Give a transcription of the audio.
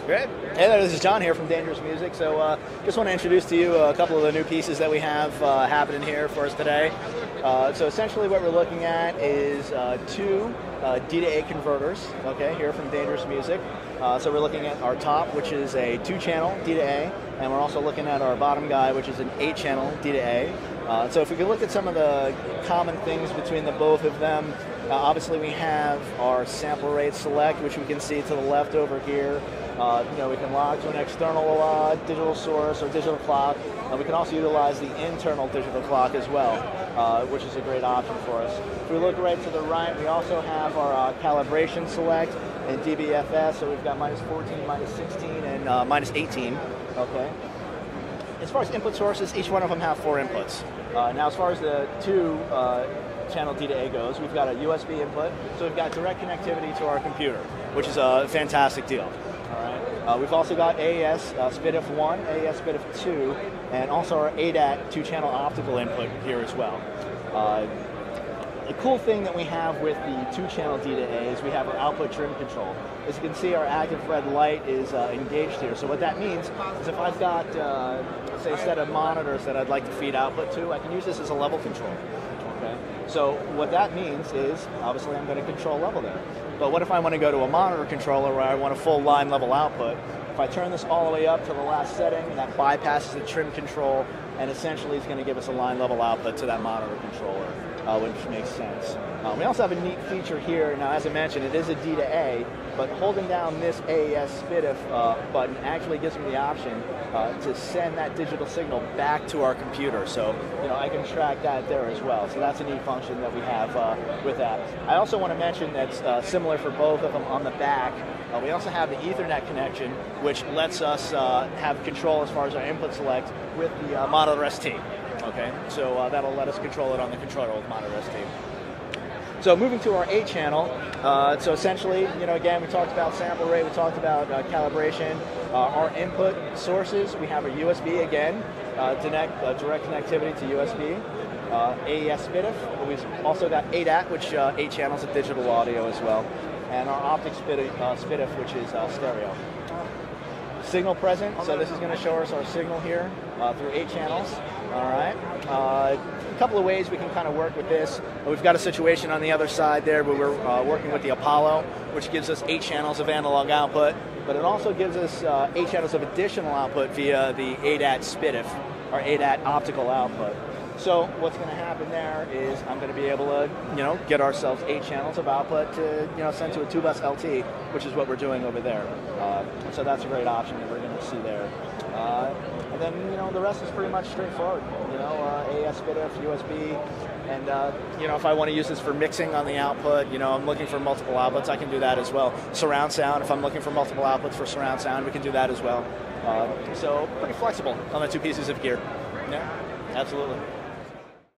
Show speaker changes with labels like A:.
A: Great. Hey there, this is John here from Dangerous Music. So just want to introduce to you a couple of the new pieces that we have happening here for us today. So essentially what we're looking at is two D to A converters, okay, here from Dangerous Music. So we're looking at our top, which is a 2-channel D to A, and we're also looking at our bottom guy, which is an 8-channel D to A. So if we could look at some of the common things between the both of them, obviously we have our sample rate select, which we can see to the left over here. We can log to an external digital source or digital clock. We can also utilize the internal digital clock as well, which is a great option for us. If we look right to the right, we also have our calibration select and dBFS. So we've got -14, -16, and -18. Okay. As far as input sources, each one of them have 4 inputs. Now, as far as the 2-channel D to A goes, we've got a USB input, so we've got direct connectivity to our computer, which is a fantastic deal. All right. We've also got AES SPDIF 1, AES SPDIF 2, and also our ADAT 2-channel optical input here as well. The cool thing that we have with the 2-channel D to A is we have our output trim control. As you can see, our active red light is engaged here. So what that means is if I've got, say, a set of monitors that I'd like to feed output to, I can use this as a level control. Okay. So what that means is, obviously, I'm going to control level there. But what if I want to go to a monitor controller where I want a full line level output? If I turn this all the way up to the last setting, that bypasses the trim control, and essentially is going to give us a line level output to that monitor controller, which makes sense. We also have a neat feature here. Now, as I mentioned, it is a D to A, but holding down this AES SPDIF button actually gives me the option to send that digital signal back to our computer. So, I can track that there as well. So that's a neat function that we have with that. I also want to mention that's similar for both of them on the back. We also have the Ethernet connection, which lets us have control as far as our input select with the Monitor ST. Okay, so that'll let us control it on the controller with Monitor ST. So moving to our 8-channel, so essentially, again, we talked about sample rate, we talked about calibration. Our input sources, we have a USB again, direct connectivity to USB. AES SPDIF, we've also got ADAT, which 8 channels of digital audio as well. And our optic SPDIF, which is stereo. Signal present, so this is going to show us our signal here through 8 channels. All right. A couple of ways we can kind of work with this. We've got a situation on the other side there where we're working with the Apollo, which gives us 8 channels of analog output, but it also gives us 8 channels of additional output via the ADAT SPDIF, or ADAT optical output. So what's going to happen there is I'm going to be able to, get ourselves 8 channels of output to, send to a 2-bus LT, which is what we're doing over there. So that's a great option that we're going to see there. And then, the rest is pretty much straightforward. AES SPDIF, USB, and, if I want to use this for mixing on the output, I'm looking for multiple outputs, I can do that as well. Surround sound, if I'm looking for multiple outputs for surround sound, we can do that as well. So pretty flexible on the 2 pieces of gear. Yeah, absolutely.